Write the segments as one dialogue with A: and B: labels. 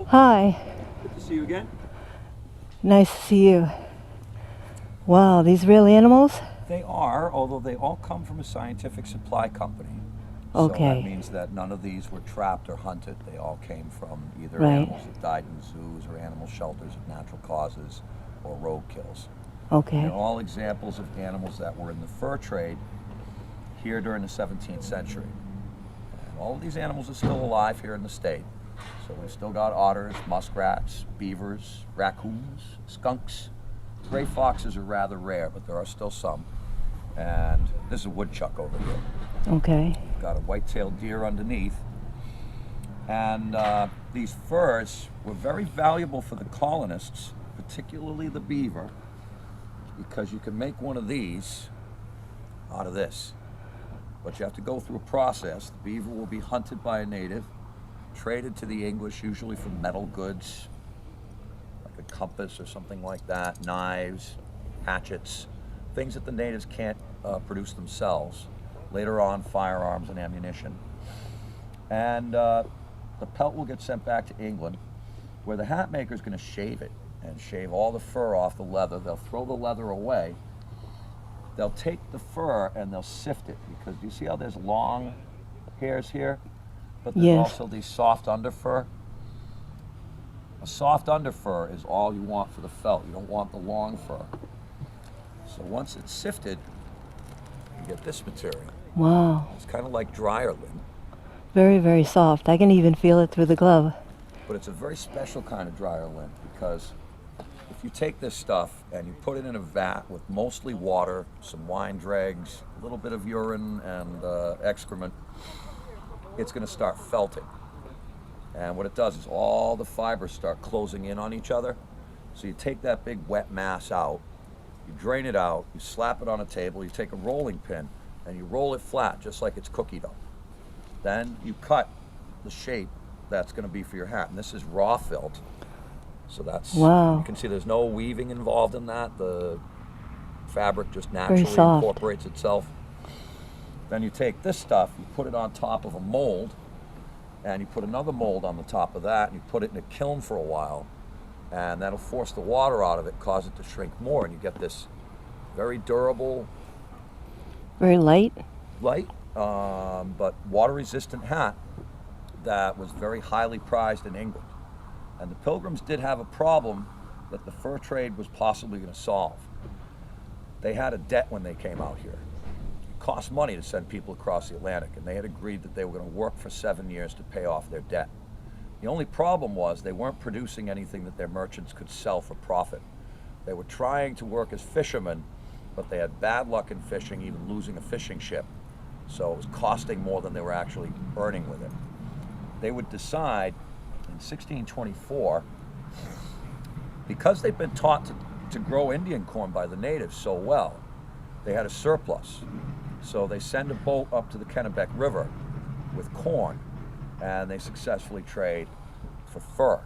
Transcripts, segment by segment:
A: Hi.
B: Good to see you again.
A: Nice to see you. Wow, these real animals?
B: They are, although they all come from a scientific supply company. So that
A: Okay.
B: means that none of these were trapped or hunted. They all came from either
A: Right.
B: animals that died in zoos or animal shelters of natural causes or road kills.
A: Okay.
B: They're all examples of animals that were in the fur trade here during the 17th century. And all of these animals are still alive here in the state. So we've still got otters, muskrats, beavers, raccoons, skunks. Gray foxes are rather rare, but there are still some. And this is a woodchuck over here.
A: Okay.
B: We've got a white-tailed deer underneath. And these furs were very valuable for the colonists, particularly the beaver, because you can make one of these out of this. But you have to go through a process. The beaver will be hunted by a native, traded to the English, usually for metal goods, like a compass or something like that, knives, hatchets, things that the natives can't produce themselves. Later on, firearms and ammunition. And the pelt will get sent back to England, where the hat maker is going to shave it and shave all the fur off the leather. They'll throw the leather away. They'll take the fur and they'll sift it, because you see how there's long hairs here? But there's
A: Yes.
B: also these soft underfur. A soft underfur is all you want for the felt. You don't want the long fur. So once it's sifted, you get this material.
A: Wow.
B: It's kind of like dryer lint,
A: Very, very soft. I can even feel it through the glove.
B: but it's a very special kind of dryer lint, because if you take this stuff and you put it in a vat with mostly water, some wine dregs, a little bit of urine and excrement, it's going to start felting. And what it does is all the fibers start closing in on each other. So you take that big wet mass out, you drain it out, you slap it on a table, you take a rolling pin and you roll it flat just like it's cookie dough. Then you cut the shape that's going to be for your hat. And this is raw felt. So that's,
A: Wow.
B: you can see there's no weaving involved in that. The fabric just naturally
A: soft.
B: incorporates itself. Then you take this stuff, you put it on top of a mold, and you put another mold on the top of that, and you put it in a kiln for a while, and that'll force the water out of it, cause it to shrink more, and you get this very durable,
A: Very light.
B: light, but water-resistant hat that was very highly prized in England. And the Pilgrims did have a problem that the fur trade was possibly going to solve. They had a debt when they came out here. It cost money to send people across the Atlantic, and they had agreed that they were going to work for 7 years to pay off their debt. The only problem was they weren't producing anything that their merchants could sell for profit. They were trying to work as fishermen, but they had bad luck in fishing, even losing a fishing ship. So it was costing more than they were actually earning with it. They would decide in 1624, because they'd been taught to grow Indian corn by the natives so well, they had a surplus. So they send a boat up to the Kennebec River with corn, and they successfully trade for fur.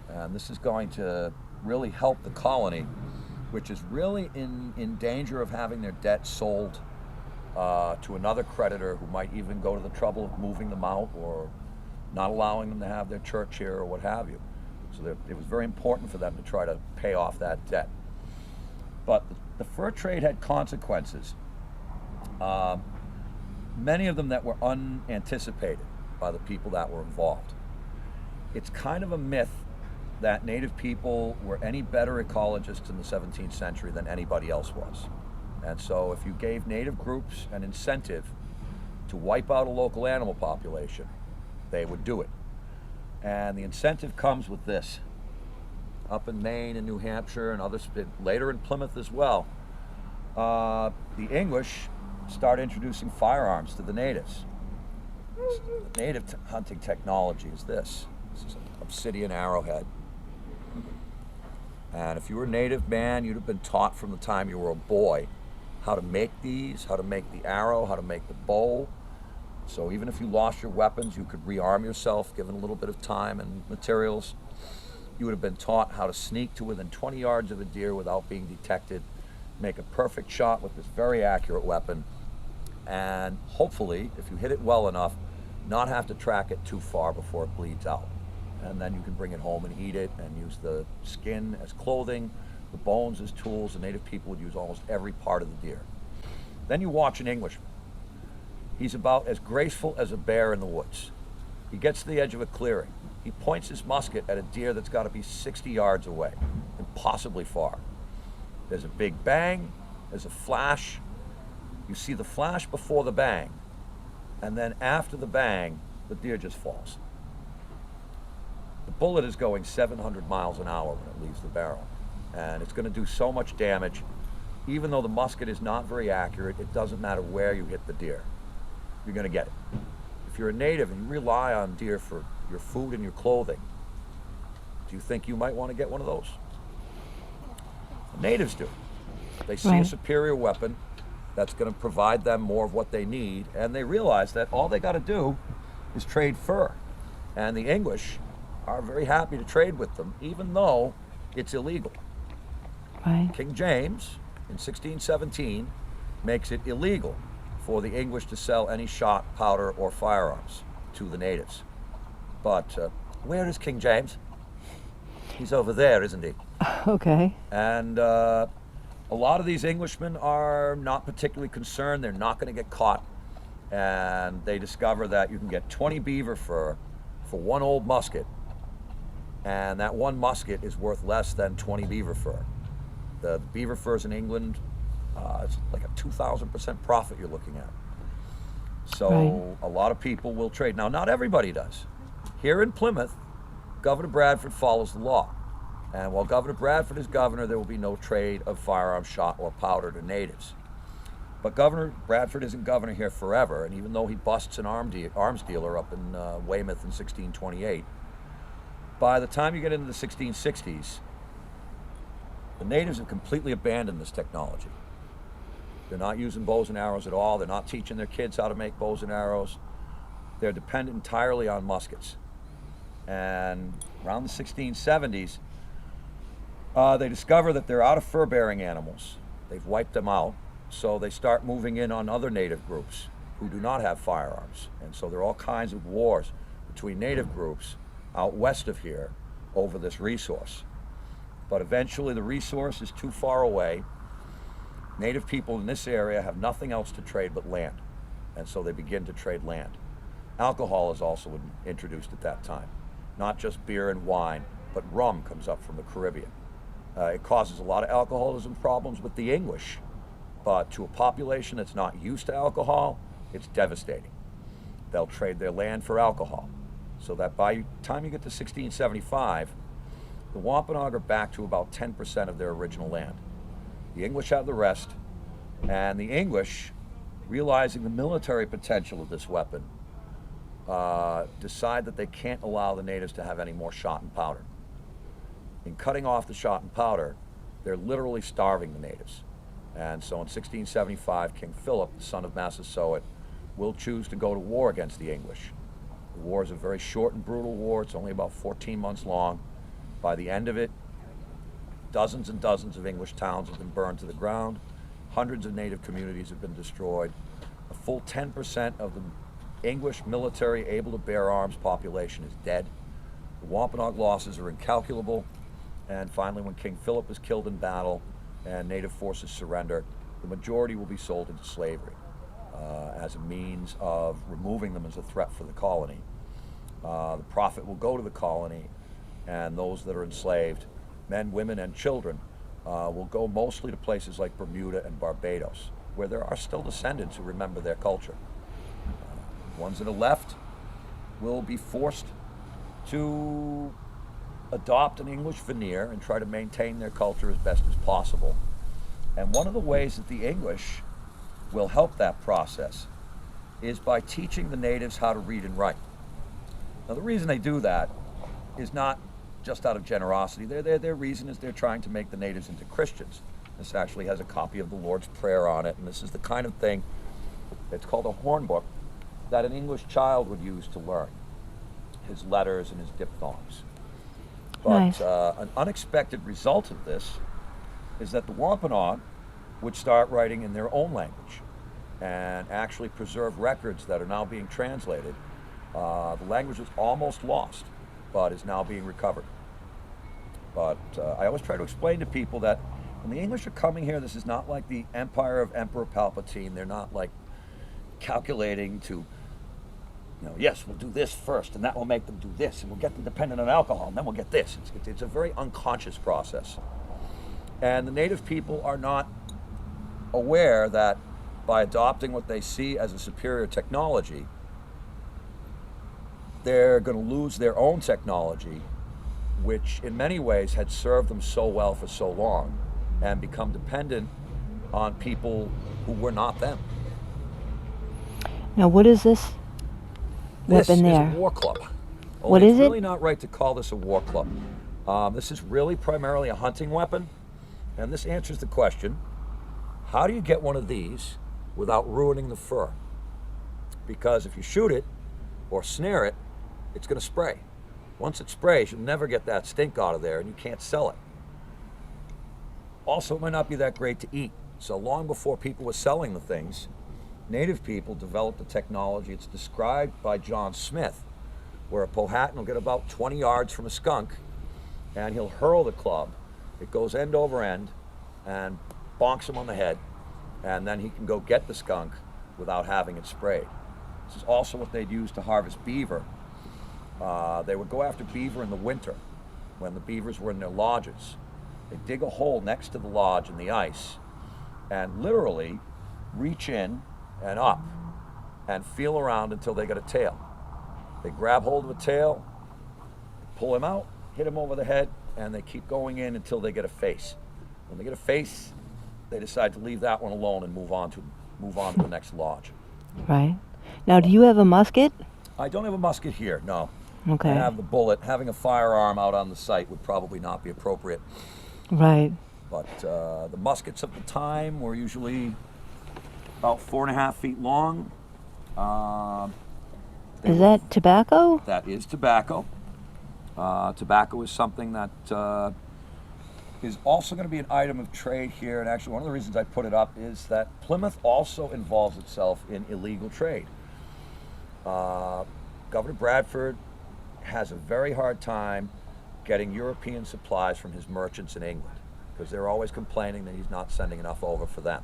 B: And this is going to really help the colony, which is really in danger of having their debt sold to another creditor who might even go to the trouble of moving them out or not allowing them to have their church here or what have you. So it was very important for them to try to pay off that debt. But the fur trade had consequences, many of them that were unanticipated by the people that were involved. It's kind of a myth that native people were any better ecologists in the 17th century than anybody else was. And so if you gave native groups an incentive to wipe out a local animal population, they would do it. And the incentive comes with this. Up in Maine and New Hampshire and others, later in Plymouth as well, the English start introducing firearms to the natives. The native hunting technology is this. This is an obsidian arrowhead. And if you were a native man, you'd have been taught from the time you were a boy how to make these, how to make the arrow, how to make the bow. So even if you lost your weapons, you could rearm yourself, given a little bit of time and materials. You would have been taught how to sneak to within 20 yards of a deer without being detected, make a perfect shot with this very accurate weapon, and hopefully, if you hit it well enough, not have to track it too far before it bleeds out. and then you can bring it home and eat it and use the skin as clothing, the bones as tools. The native people would use almost every part of the deer. Then you watch an Englishman. He's about as graceful as a bear in the woods. He gets to the edge of a clearing. He points his musket at a deer that's got to be 60 yards away, impossibly far. There's a big bang, there's a flash. You see the flash before the bang, and then after the bang, the deer just falls. The bullet is going 700 miles an hour when it leaves the barrel, and it's going to do so much damage. Even though the musket is not very accurate, it doesn't matter where you hit the deer. You're going to get it. If you're a native and you rely on deer for your food and your clothing, do you think you might want to get one of those? The natives do. They see a superior weapon that's going to provide them more of what they need, and they realize that all they got to do is trade fur. And the English are very happy to trade with them, even though it's illegal.
A: Right.
B: King James, in 1617, makes it illegal for the English to sell any shot, powder, or firearms to the natives. But where is King James? He's over there, isn't he?
A: Okay.
B: And a lot of these Englishmen are not particularly concerned. They're not going to get caught. And they discover that you can get 20 beaver fur for one old musket. And that one musket is worth less than 20 beaver fur. The beaver furs in England, it's like a 2,000% profit you're looking at. So a lot of people will trade. Now, not everybody does. Here in Plymouth, Governor Bradford follows the law. And while Governor Bradford is governor, there will be no trade of firearms, shot, or powder to natives. But Governor Bradford isn't governor here forever, and even though he busts an arms dealer up in Weymouth in 1628, by the time you get into the 1660s, the natives have completely abandoned this technology. They're not using bows and arrows at all. They're not teaching their kids how to make bows and arrows. They're dependent entirely on muskets. And around the 1670s, they discover that they're out of fur-bearing animals. They've wiped them out. So they start moving in on other native groups who do not have firearms. And so there are all kinds of wars between native groups out west of here over this resource. But eventually the resource is too far away. Native people in this area have nothing else to trade but land. And so they begin to trade land. Alcohol is also introduced at that time. Not just beer and wine, but rum comes up from the Caribbean. It causes a lot of alcoholism problems with the English, but to a population that's not used to alcohol, it's devastating. They'll trade their land for alcohol, so that by the time you get to 1675, the Wampanoag are back to about 10% of their original land. The English have the rest, and the English, realizing the military potential of this weapon, decide that they can't allow the natives to have any more shot and powder. In cutting off the shot and powder, they're literally starving the natives. And so in 1675, King Philip, the son of Massasoit, will choose to go to war against the English. The war is a very short and brutal war. It's only about 14 months long. By the end of it, dozens and dozens of English towns have been burned to the ground. Hundreds of native communities have been destroyed. A full 10% of the English military able to bear arms population is dead. The Wampanoag losses are incalculable. And finally, when King Philip is killed in battle and native forces surrender, the majority will be sold into slavery as a means of removing them as a threat for the colony. The profit will go to the colony, and those that are enslaved, men, women, and children, will go mostly to places like Bermuda and Barbados, where there are still descendants who remember their culture. Ones that are left will be forced to adopt an English veneer and try to maintain their culture as best as possible. And one of the ways that the English will help that process is by teaching the natives how to read and write. Now, the reason they do that is not just out of generosity. Their reason is they're trying to make the natives into Christians. This actually has a copy of the Lord's Prayer on it, and this is the kind of thing, it's called a horn book, that an English child would use to learn his letters and his diphthongs. But
A: Nice.
B: An unexpected result of this is that the Wampanoag would start writing in their own language and actually preserve records that are now being translated. The language was almost lost, but is now being recovered. But I always try to explain to people that when the English are coming here, this is not like the empire of Emperor Palpatine. They're not like calculating to, yes, we'll do this first, and that will make them do this, and we'll get them dependent on alcohol, and then we'll get this. It's a very unconscious process. And the native people are not aware that by adopting what they see as a superior technology, they're going to lose their own technology, which in many ways had served them so well for so long, and become dependent on people who were not them.
A: Now, what is this weapon there?
B: This is a war club.
A: What is it?
B: It's really not right to call this a war club. This is really primarily a hunting weapon, and this answers the question, how do you get one of these without ruining the fur? Because if you shoot it or snare it, it's going to spray. Once it sprays, you'll never get that stink out of there, and you can't sell it. Also, it might not be that great to eat. So long before people were selling the things, native people developed a technology. It's described by John Smith, where a Powhatan will get about 20 yards from a skunk, and he'll hurl the club. It goes end over end and bonks him on the head, and then he can go get the skunk without having it sprayed. This is also what they'd use to harvest beaver. They would go after beaver in the winter when the beavers were in their lodges. They dig a hole next to the lodge in the ice and literally reach in and up and feel around until they get a tail. They grab hold of a tail, pull him out, hit him over the head, and they keep going in until they get a face. When they get a face, they decide to leave that one alone and move on to the next lodge.
A: Right. Now, do you have a musket?
B: I don't have a musket here, no.
A: Okay.
B: I have the bullet. Having a firearm out on the site would probably not be appropriate.
A: Right.
B: But the muskets of the time were usually about 4.5 feet long.
A: Is that tobacco?
B: That is tobacco. Tobacco is something that is also going to be an item of trade here. And actually, one of the reasons I put it up is that Plymouth also involves itself in illegal trade. Governor Bradford has a very hard time getting European supplies from his merchants in England because they're always complaining that he's not sending enough over for them.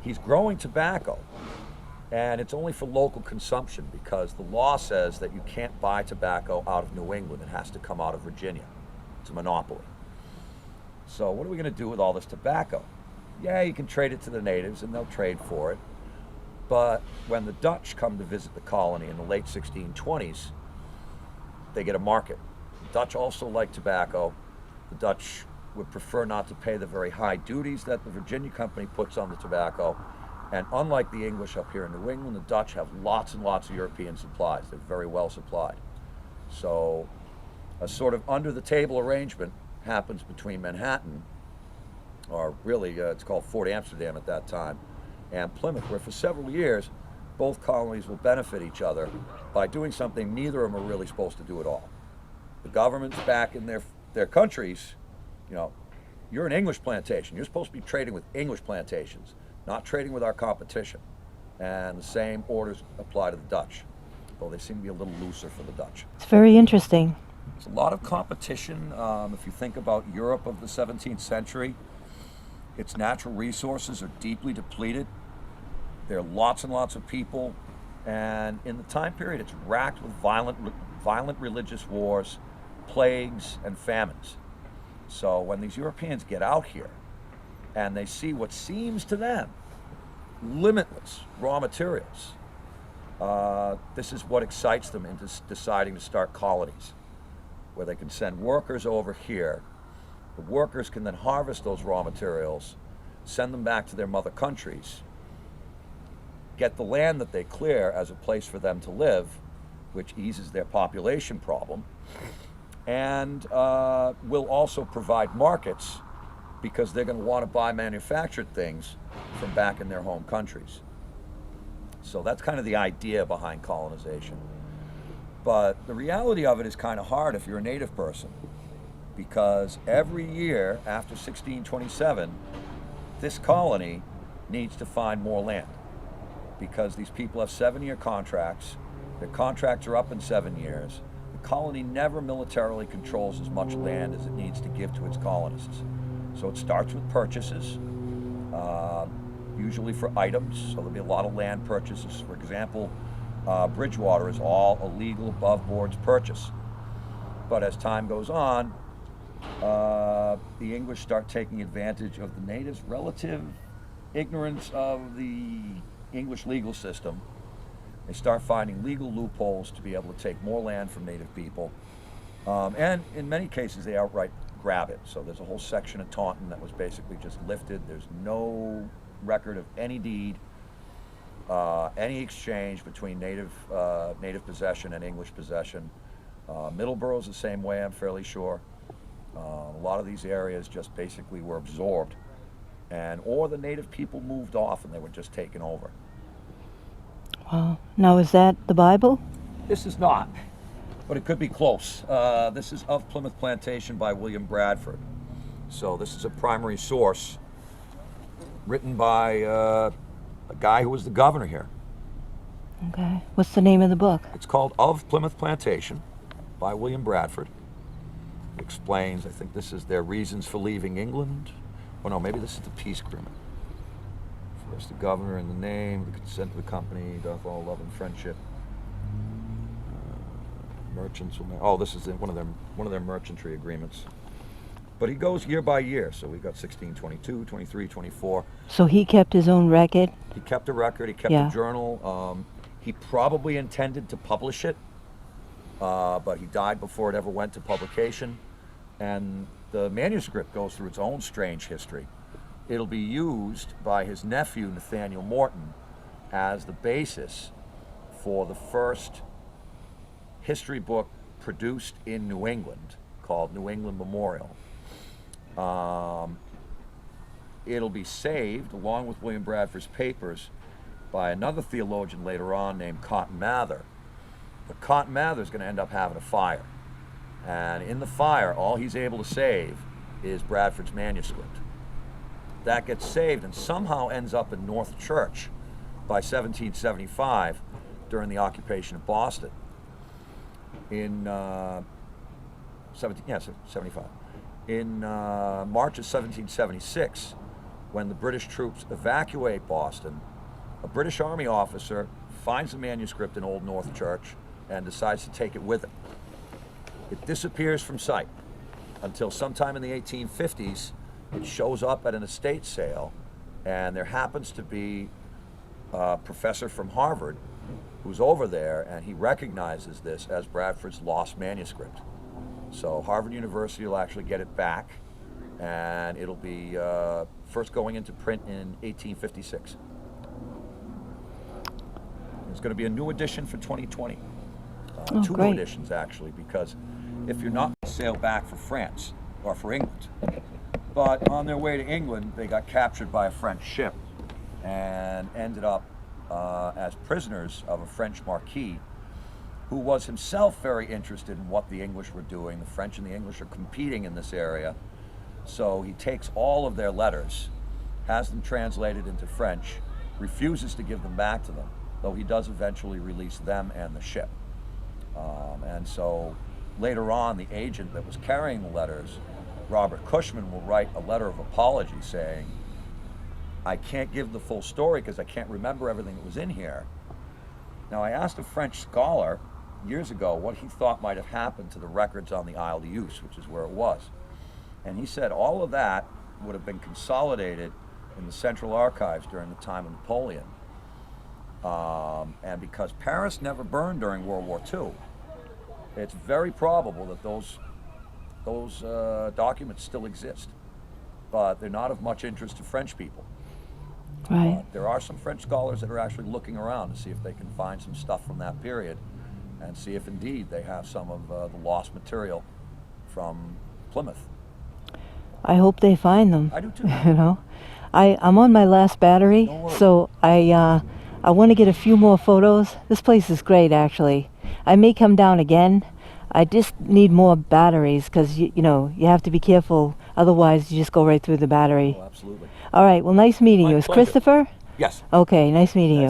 B: He's growing tobacco, and it's only for local consumption because the law says that you can't buy tobacco out of New England. It has to come out of Virginia. It's a monopoly. So what are we going to do with all this tobacco? Yeah, you can trade it to the natives and they'll trade for it. But when the Dutch come to visit the colony in the late 1620s, they get a market. The Dutch also like tobacco. The Dutch would prefer not to pay the very high duties that the Virginia Company puts on the tobacco. And unlike the English up here in New England, the Dutch have lots and lots of European supplies. They're very well supplied. So a sort of under-the-table arrangement happens between Manhattan, or really it's called Fort Amsterdam at that time, and Plymouth, where for several years both colonies will benefit each other by doing something neither of them are really supposed to do at all. The governments back in their countries, you're an English plantation. You're supposed to be trading with English plantations, not trading with our competition. And the same orders apply to the Dutch, though they seem to be a little looser for the Dutch.
A: It's very interesting.
B: There's a lot of competition. If you think about Europe of the 17th century, its natural resources are deeply depleted. There are lots and lots of people, and in the time period, it's racked with violent religious wars, plagues, and famines. So when these Europeans get out here and they see what seems to them limitless raw materials, this is what excites them into deciding to start colonies, where they can send workers over here. The workers can then harvest those raw materials, send them back to their mother countries, get the land that they clear as a place for them to live, which eases their population problem, and will also provide markets because they're going to want to buy manufactured things from back in their home countries. So that's kind of the idea behind colonization. But the reality of it is kind of hard if you're a native person, because every year after 1627, this colony needs to find more land, because these people have 7-year contracts. Their contracts are up in 7 years. The colony never militarily controls as much land as it needs to give to its colonists. So it starts with purchases, usually for items. So there'll be a lot of land purchases. For example, Bridgewater is all a legal above boards purchase. But as time goes on, the English start taking advantage of the natives' relative ignorance of the English legal system. They start finding legal loopholes to be able to take more land from native people. And in many cases, they outright grab it. So there's a whole section of Taunton that was basically just lifted. There's no record of any deed, any exchange between native possession and English possession. Middleborough's the same way, I'm fairly sure. A lot of these areas just basically were absorbed, or the native people moved off and they were just taken over.
A: Wow. Now, is that the Bible?
B: This is not, but it could be close. This is Of Plymouth Plantation by William Bradford. So this is a primary source written by a guy who was the governor here.
A: Okay. What's the name of the book?
B: It's called Of Plymouth Plantation by William Bradford. It explains, I think this is their reasons for leaving England. Oh no, maybe this is the peace agreement. First the governor and the name, the consent of the company, doth all love and friendship. Merchants will this is one of their merchantry agreements. But he goes year by year, so we got 16, 22, 23, 24.
A: So he kept his own record?
B: He kept a record, he kept a journal. He probably intended to publish it, but he died before it ever went to publication. And the manuscript goes through its own strange history. It'll be used by his nephew, Nathaniel Morton, as the basis for the first history book produced in New England called New England Memorial. It'll be saved, along with William Bradford's papers, by another theologian later on named Cotton Mather. But Cotton Mather is going to end up having a fire. And in the fire, all he's able to save is Bradford's manuscript. That gets saved and somehow ends up in North Church by 1775 during the occupation of Boston. In 75. In March of 1776, when the British troops evacuate Boston, a British Army officer finds the manuscript in Old North Church and decides to take it with him. It disappears from sight until sometime in the 1850s. It shows up at an estate sale, and there happens to be a professor from Harvard who's over there, and he recognizes this as Bradford's lost manuscript. So Harvard University will actually get it back, and it'll be first going into print in 1856. There's going to be a new edition for 2020. Two new editions, actually, because if you're not going to sail back for France or for England, but on their way to England, they got captured by a French ship and ended up as prisoners of a French marquis who was himself very interested in what the English were doing. The French and the English are competing in this area. So he takes all of their letters, has them translated into French, refuses to give them back to them, though he does eventually release them and the ship. And so later on, the agent that was carrying the letters, Robert Cushman, will write a letter of apology saying, I can't give the full story because I can't remember everything that was in here. Now, I asked a French scholar years ago what he thought might have happened to the records on the Isle d'Yous, which is where it was. And he said all of that would have been consolidated in the Central Archives during the time of Napoleon. And because Paris never burned during World War II, it's very probable that those documents still exist, but they're not of much interest to French people.
A: Right.
B: There are some French scholars that are actually looking around to see if they can find some stuff from that period and see if indeed they have some of the lost material from Plymouth.
A: I hope they find them.
B: I do too.
A: You know, I'm on my last battery, so I want to get a few more photos. This place is great, actually. I may come down again. I just need more batteries because you know you have to be careful. Otherwise, you just go right through the battery.
B: Oh, absolutely.
A: All right. Well, nice meeting you. Is
B: pleasure.
A: Christopher?
B: Yes.
A: Okay. Nice meeting you.